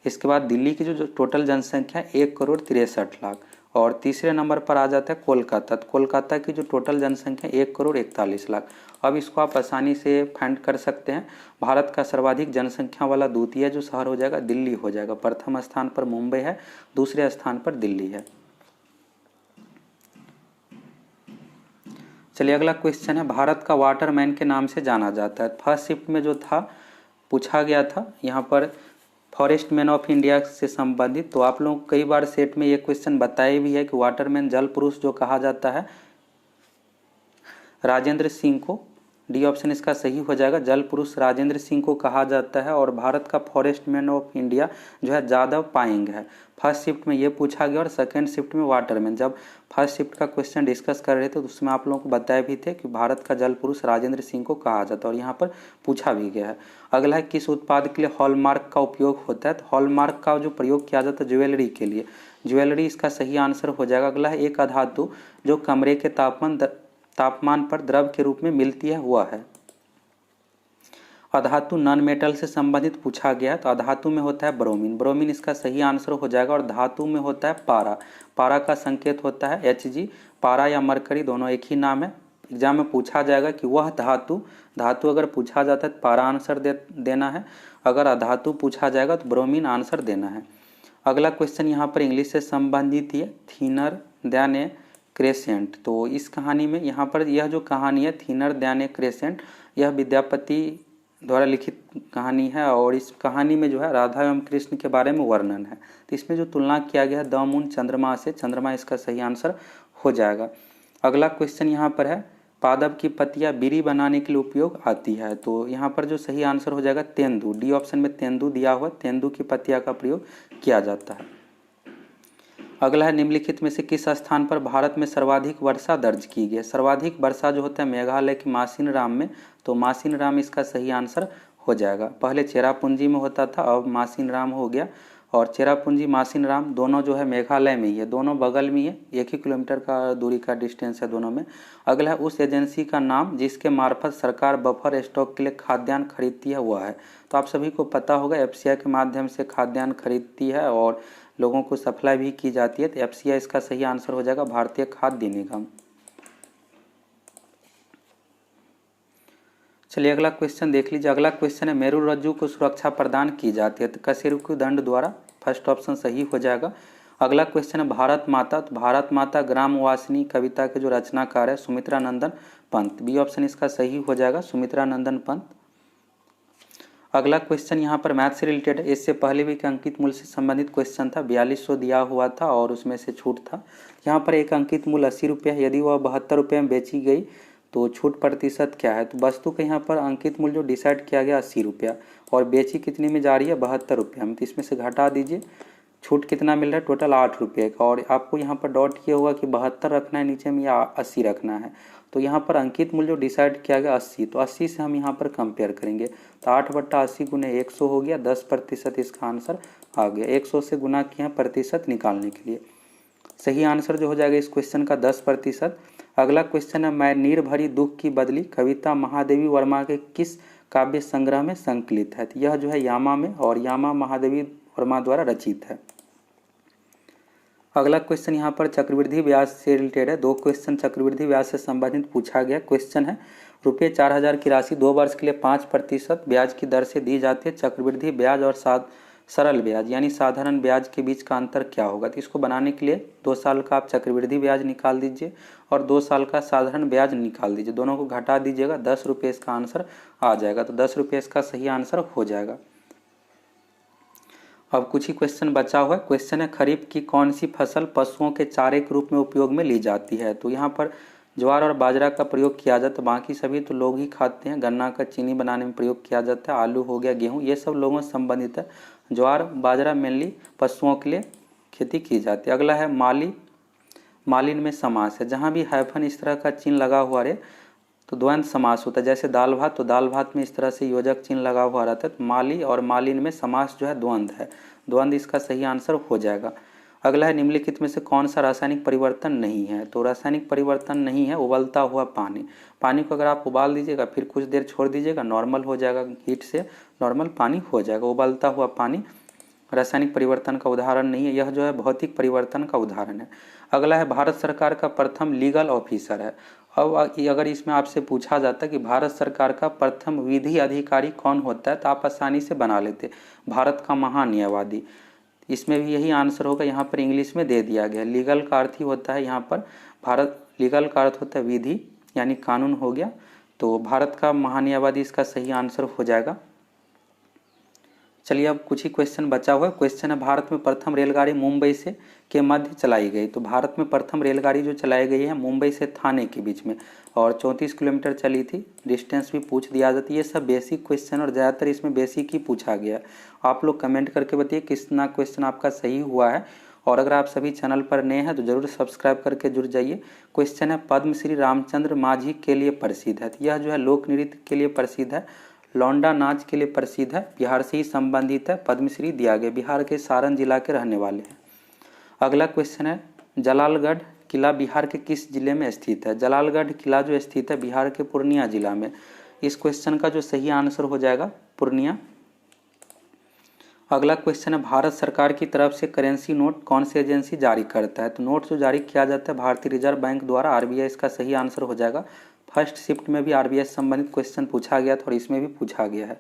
इसके बाद दिल्ली की जो टोटल जनसंख्या 1,63,00,000, और तीसरे नंबर पर आ जाता है कोलकाता। तो कोलकाता की जो टोटल जनसंख्या 1,41,00,000। अब इसको आप आसानी से फाइंड कर सकते हैं। भारत का सर्वाधिक जनसंख्या वाला द्वितीय जो शहर हो जाएगा दिल्ली हो जाएगा। प्रथम स्थान पर मुंबई है, दूसरे स्थान पर दिल्ली है। चलिए अगला क्वेश्चन है, भारत का वाटरमैन के नाम से जाना जाता है। फर्स्ट शिफ्ट में जो था पूछा गया था यहाँ पर फॉरेस्ट मैन ऑफ इंडिया से संबंधित। तो आप लोग कई बार सेट में ये क्वेश्चन बताए भी है कि वाटरमैन जल पुरुष जो कहा जाता है राजेंद्र सिंह को, डी ऑप्शन इसका सही हो जाएगा, जल पुरुष राजेंद्र सिंह को कहा जाता है। और भारत का फॉरेस्ट मैन ऑफ इंडिया जो है जादव पाएंग है। फर्स्ट शिफ्ट में ये पूछा गया और सेकंड शिफ्ट में वाटरमैन। जब फर्स्ट शिफ्ट का क्वेश्चन डिस्कस कर रहे थे तो उसमें आप लोगों को बताए भी थे कि भारत का जल पुरुष राजेंद्र सिंह को कहा जाता है और यहाँ पर पूछा भी गया है। अगला है, किस उत्पाद के लिए हॉलमार्क का उपयोग होता है। तो हॉलमार्क का जो प्रयोग किया जाता है ज्वेलरी के लिए, ज्वेलरी इसका सही आंसर हो जाएगा। अगला है, एक अधातु जो कमरे के तापमान पर द्रव के रूप में मिलती है वह है। अधातु नॉन मेटल से संबंधित पूछा गया है। तो अधातु में होता है ब्रोमीन, ब्रोमीन इसका सही आंसर हो जाएगा। और धातु में होता है पारा, पारा का संकेत होता है Hg। पारा या मरकरी दोनों एक ही नाम है। एग्जाम में पूछा जाएगा कि वह धातु, धातु अगर पूछा जाता है तो पारा आंसर देना है, अगर अधातु पूछा जाएगा तो ब्रोमीन आंसर देना है। अगला क्वेश्चन यहाँ पर इंग्लिश से संबंधित है, थिनर देन ए क्रेसेंट। तो इस कहानी में यहाँ पर यह जो कहानी है थिनर देन ए क्रेसेंट, यह विद्यापति द्वारा लिखित कहानी है और इस कहानी में जो है राधा एवं कृष्ण के बारे में वर्णन है। तो इसमें जो तुलना किया गया है द मून चंद्रमा से, चंद्रमा इसका सही आंसर हो जाएगा। अगला क्वेश्चन यहाँ पर है, पादप की पत्तियां बीड़ी बनाने के लिए उपयोग आती है। तो यहाँ पर जो सही आंसर हो जाएगा तेंदू, डी ऑप्शन में तेंदू दिया हुआ, तेंदू की पत्तियां का प्रयोग किया जाता है। अगला है, निम्नलिखित में से किस स्थान पर भारत में सर्वाधिक वर्षा दर्ज की गई है। सर्वाधिक वर्षा जो होता है मेघालय के मासिन राम में, तो मासिन राम इसका सही आंसर हो जाएगा। पहले चेरापूंजी में होता था, अब मासिन राम हो गया। और चेरापूंजी मासिन राम दोनों जो है मेघालय में ही है, दोनों बगल में ही है, 1 ही किलोमीटर का दूरी का डिस्टेंस है दोनों में। अगला है, उस एजेंसी का नाम जिसके मार्फत सरकार बफर स्टॉक के लिए खाद्यान्न खरीदती है वह है। तो आप सभी को पता होगा एफसीआई के माध्यम से खाद्यान्न खरीदती है और लोगों को सप्लाई भी की जाती है। तो एफसीआई इसका सही आंसर हो जाएगा, भारतीय खाद्य निगम। चलिए अगला क्वेश्चन देख लीजिए। अगला क्वेश्चन है, मेरुरज्जु को सुरक्षा प्रदान की जाती है। तो कशेरुकी दंड द्वारा, फर्स्ट ऑप्शन सही हो जाएगा। अगला क्वेश्चन है, भारत माता। तो भारत माता ग्राम वासिनी कविता के जो रचनाकार है सुमित्रा नंदन पंत, बी ऑप्शन इसका सही हो जाएगा, सुमित्रा नंदन पंत। अगला क्वेश्चन यहाँ पर मैथ से रिलेटेड है। इससे पहले भी एक अंकित मूल्य से संबंधित क्वेश्चन था, 4200 दिया हुआ था और उसमें से छूट था। यहाँ पर एक अंकित मूल्य 80 रुपये है, यदि वह 72 रुपये में बेची गई तो छूट प्रतिशत क्या है। तो वस्तु का यहाँ पर अंकित मूल्य जो डिसाइड किया गया 80 रुपया और बेची कितनी में जा रही है 72 रुपये में, तो इसमें से घटा दीजिए, छूट कितना मिल रहा है टोटल 8 रुपये का। और आपको यहाँ पर डॉट किया होगा कि 72 रखना है नीचे में या 80 रखना है। तो यहाँ पर अंकित मूल्य जो डिसाइड किया गया 80, तो 80 से हम यहाँ पर कंपेयर करेंगे तो 8/80 गुने 100 हो गया, 10% इसका आंसर आ गया। 100 से गुना किया प्रतिशत निकालने के लिए, सही आंसर जो हो जाएगा इस क्वेश्चन का 10%। अगला क्वेश्चन है, मैं नीर भरी दुख की बदली कविता महादेवी वर्मा के किस काव्य संग्रह में संकलित है। तो यह जो है यामा में, और यामा महादेवी वर्मा द्वारा रचित है। अगला क्वेश्चन यहाँ पर चक्रवृद्धि ब्याज से रिलेटेड है। 2 क्वेश्चन चक्रवृद्धि ब्याज से संबंधित पूछा गया। क्वेश्चन है, रुपये 4000 की राशि 2 वर्ष के लिए 5% ब्याज की दर से दी जाती है। चक्रवृद्धि ब्याज और सरल ब्याज यानी साधारण ब्याज के बीच का अंतर क्या होगा। तो इसको बनाने के लिए 2 साल का आप चक्रवृद्धि ब्याज निकाल दीजिए और 2 साल का साधारण ब्याज निकाल दीजिए, दोनों को घटा दीजिएगा, 10 रुपये इसका आंसर आ जाएगा। तो 10 रुपये इसका सही आंसर हो जाएगा। अब कुछ ही क्वेश्चन बचा हुआ है। क्वेश्चन है, खरीफ की कौन सी फसल पशुओं के चारे के रूप में उपयोग में ली जाती है। तो यहाँ पर ज्वार और बाजरा का प्रयोग किया जाता है, बाकी सभी तो लोग ही खाते हैं। गन्ना का चीनी बनाने में प्रयोग किया जाता है, आलू हो गया, गेहूँ, ये सब लोगों से संबंधित है। ज्वार बाजरा मेनली पशुओं के लिए खेती की जाती है। अगला है, मालिन में समास है। जहाँ भी हाइफन इस तरह का चिन्ह लगा हुआ रहे तो द्वंद्व समास होता है। जैसे दाल भात, तो दाल भात में इस तरह से योजक चिन्ह लगा हुआ रहता है। तो माली और मालिन में समास जो है द्वंद्व है, द्वंद्व इसका सही आंसर हो जाएगा। अगला है, निम्नलिखित में से कौन सा रासायनिक परिवर्तन नहीं है। तो रासायनिक परिवर्तन नहीं है उबलता हुआ पानी। पानी को अगर आप उबाल दीजिएगा फिर कुछ देर छोड़ दीजिएगा, नॉर्मल हो जाएगा, हीट से नॉर्मल पानी हो जाएगा। उबलता हुआ पानी रासायनिक परिवर्तन का उदाहरण नहीं है, यह जो है भौतिक परिवर्तन का उदाहरण है। अगला है, भारत सरकार का प्रथम लीगल ऑफिसर है। अब अगर इसमें आपसे पूछा जाता है कि भारत सरकार का प्रथम विधि अधिकारी कौन होता है, तो आप आसानी से बना लेते, भारत का महान्यायवादी। इसमें भी यही आंसर होगा, यहाँ पर इंग्लिश में दे दिया गया। लीगल का अर्थ ही होता है यहाँ पर भारत, लीगल का अर्थ होता है विधि यानी कानून हो गया। तो भारत का महान्यायवादी इसका सही आंसर हो जाएगा। चलिए अब कुछ ही क्वेश्चन बचा हुआ है। क्वेश्चन है, भारत में प्रथम रेलगाड़ी मुंबई से के मध्य चलाई गई। तो भारत में प्रथम रेलगाड़ी जो चलाई गई है मुंबई से थाने के बीच में, और 34 किलोमीटर चली थी। डिस्टेंस भी पूछ दिया जाती है। ये सब बेसिक क्वेश्चन और ज़्यादातर इसमें बेसिक ही पूछा गया। आप लोग कमेंट करके बताइए कितना क्वेश्चन आपका सही हुआ है। और अगर आप सभी चैनल पर नए हैं तो जरूर सब्सक्राइब करके जुड़ जाइए। क्वेश्चन है, पद्मश्री रामचंद्र मांझी के लिए प्रसिद्ध है। यह जो है लोक नृत्य के लिए प्रसिद्ध है, लौंडा नाच के लिए प्रसिद्ध है, बिहार से ही संबंधित है, पद्मश्री दिया गया। बिहार के सारण जिला के रहने वाले हैं। अगला क्वेश्चन है, जलालगढ़ किला बिहार के किस जिले में स्थित है। जलालगढ़ किला जो स्थित है बिहार के पूर्णिया जिला में। इस क्वेश्चन का जो सही आंसर हो जाएगा पूर्णिया। अगला क्वेश्चन है, भारत सरकार की तरफ से करेंसी नोट कौन सी एजेंसी जारी करता है। तो नोट जो जारी किया जाता है भारतीय रिजर्व बैंक द्वारा, आरबीआई इसका सही आंसर हो जाएगा। फर्स्ट शिफ्ट में भी आरबीआई से संबंधित क्वेश्चन पूछा गया था और इसमें भी पूछा गया है।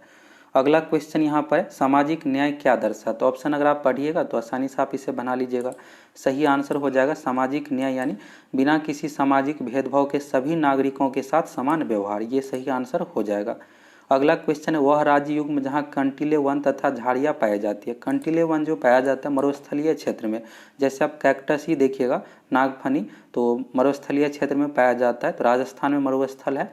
अगला क्वेश्चन यहाँ पर है, सामाजिक न्याय क्या दर्शाता है। तो ऑप्शन अगर आप पढ़िएगा तो आसानी से आप इसे बना लीजिएगा। सही आंसर हो जाएगा सामाजिक न्याय यानी बिना किसी सामाजिक भेदभाव के सभी नागरिकों के साथ समान व्यवहार। ये सही आंसर हो जाएगा। अगला क्वेश्चन है, वह राज्य युग में जहाँ कंटीले वन तथा झाड़ियाँ पाई जाती है। कंटीले वन जो पाया जाता है मरुस्थलीय क्षेत्र में, जैसे आप कैक्टस ही देखिएगा, नागफनी, तो मरुस्थलीय क्षेत्र में पाया जाता है। तो राजस्थान में मरुस्थल है।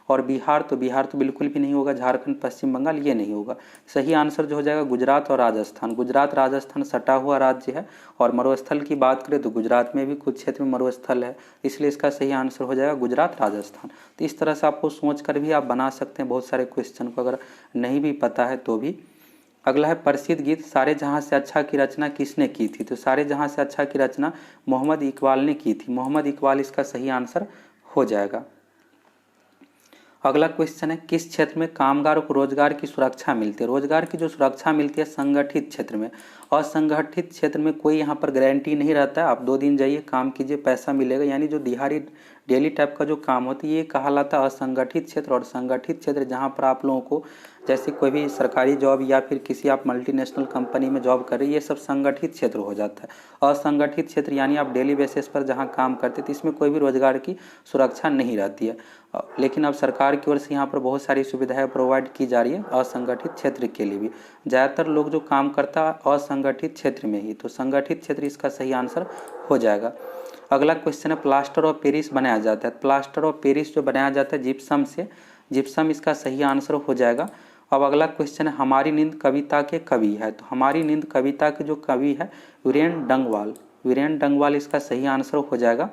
और बिहार तो बिल्कुल भी नहीं होगा। झारखंड पश्चिम बंगाल ये नहीं होगा। सही आंसर जो हो जाएगा गुजरात और राजस्थान। गुजरात राजस्थान सटा हुआ राज्य है। और मरुस्थल की बात करें तो गुजरात में भी कुछ क्षेत्र में मरुस्थल है, इसलिए इसका सही आंसर हो जाएगा गुजरात राजस्थान। तो इस तरह से आपको सोच कर भी आप बना सकते हैं बहुत सारे क्वेश्चन को, अगर नहीं भी पता है तो भी। अगला है, प्रसिद्ध गीत सारे जहां से अच्छा की रचना किसने की थी। तो सारे जहां से अच्छा की रचना मोहम्मद इकबाल ने की थी। मोहम्मद इकबाल इसका सही आंसर हो जाएगा। अगला क्वेश्चन है, किस क्षेत्र में कामगारों को रोजगार की सुरक्षा मिलती है। रोजगार की जो सुरक्षा मिलती है संगठित क्षेत्र में। असंगठित क्षेत्र में कोई यहाँ पर गारंटी नहीं रहता है। आप 2 दिन जाइए, काम कीजिए, पैसा मिलेगा। यानी जो दिहाड़ी डेली टाइप का जो काम होता है ये कहलाता है असंगठित क्षेत्र। और संगठित क्षेत्र जहाँ पर आप लोगों को जैसे कोई भी सरकारी जॉब या फिर किसी आप मल्टीनेशनल कंपनी में जॉब कर रहे हैं, ये सब संगठित क्षेत्र हो जाता है। असंगठित क्षेत्र यानी आप डेली बेसिस पर जहाँ काम करते तो इसमें कोई भी रोजगार की सुरक्षा नहीं रहती है। लेकिन अब सरकार की ओर से यहाँ पर बहुत सारी सुविधाएं प्रोवाइड की जा रही है असंगठित क्षेत्र के लिए भी। ज़्यादातर लोग जो काम करता है असंगठित क्षेत्र में ही, तो संगठित क्षेत्र इसका सही आंसर हो जाएगा। अगला क्वेश्चन है, प्लास्टर ऑफ पेरिस बनाया जाता है। प्लास्टर ऑफ पेरिस जो बनाया जाता है जिप्सम से, जिप्सम इसका सही आंसर हो जाएगा। अब अगला क्वेश्चन है, हमारी नींद कविता के कवि है। तो हमारी नींद कविता के जो कवि है वीरेंद्र डंगवाल, वीरेंद्र डंगवाल इसका सही आंसर हो जाएगा।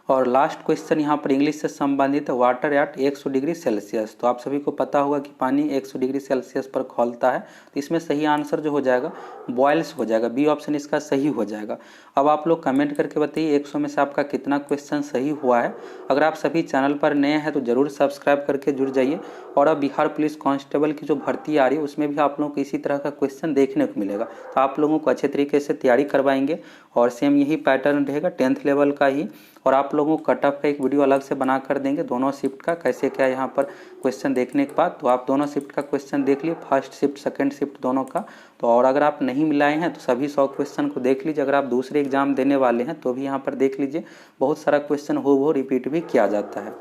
और लास्ट क्वेश्चन यहाँ पर इंग्लिश से संबंधित है, वाटर एट 100 डिग्री सेल्सियस। तो आप सभी को पता होगा कि पानी 100 डिग्री सेल्सियस पर खौलता है। तो इसमें सही आंसर जो हो जाएगा बॉयल्स हो जाएगा। बी ऑप्शन इसका सही हो जाएगा। अब आप लोग कमेंट करके बताइए 100 में से आपका कितना क्वेश्चन सही हुआ है। अगर आप सभी चैनल पर नए हैं तो जरूर सब्सक्राइब करके जुड़ जाइए। और अब बिहार पुलिस कांस्टेबल की जो भर्ती आ रही है उसमें भी आप लोगों को इसी तरह का क्वेश्चन देखने को मिलेगा। तो आप लोगों को अच्छे तरीके से तैयारी करवाएंगे और सेम यही पैटर्न रहेगा 10th लेवल का ही। और आप लोगों को कट ऑफ का एक वीडियो अलग से बना कर देंगे दोनों शिफ्ट का, कैसे क्या यहाँ पर क्वेश्चन देखने के बाद। तो आप दोनों शिफ्ट का क्वेश्चन देख लिए, फर्स्ट शिफ्ट सेकंड शिफ्ट दोनों का। तो और अगर आप नहीं मिलाए हैं तो सभी 100 क्वेश्चन को देख लीजिए। अगर आप दूसरे एग्जाम देने वाले हैं तो भी यहाँ पर देख लीजिए, बहुत सारा क्वेश्चन हो रिपीट भी किया जाता है।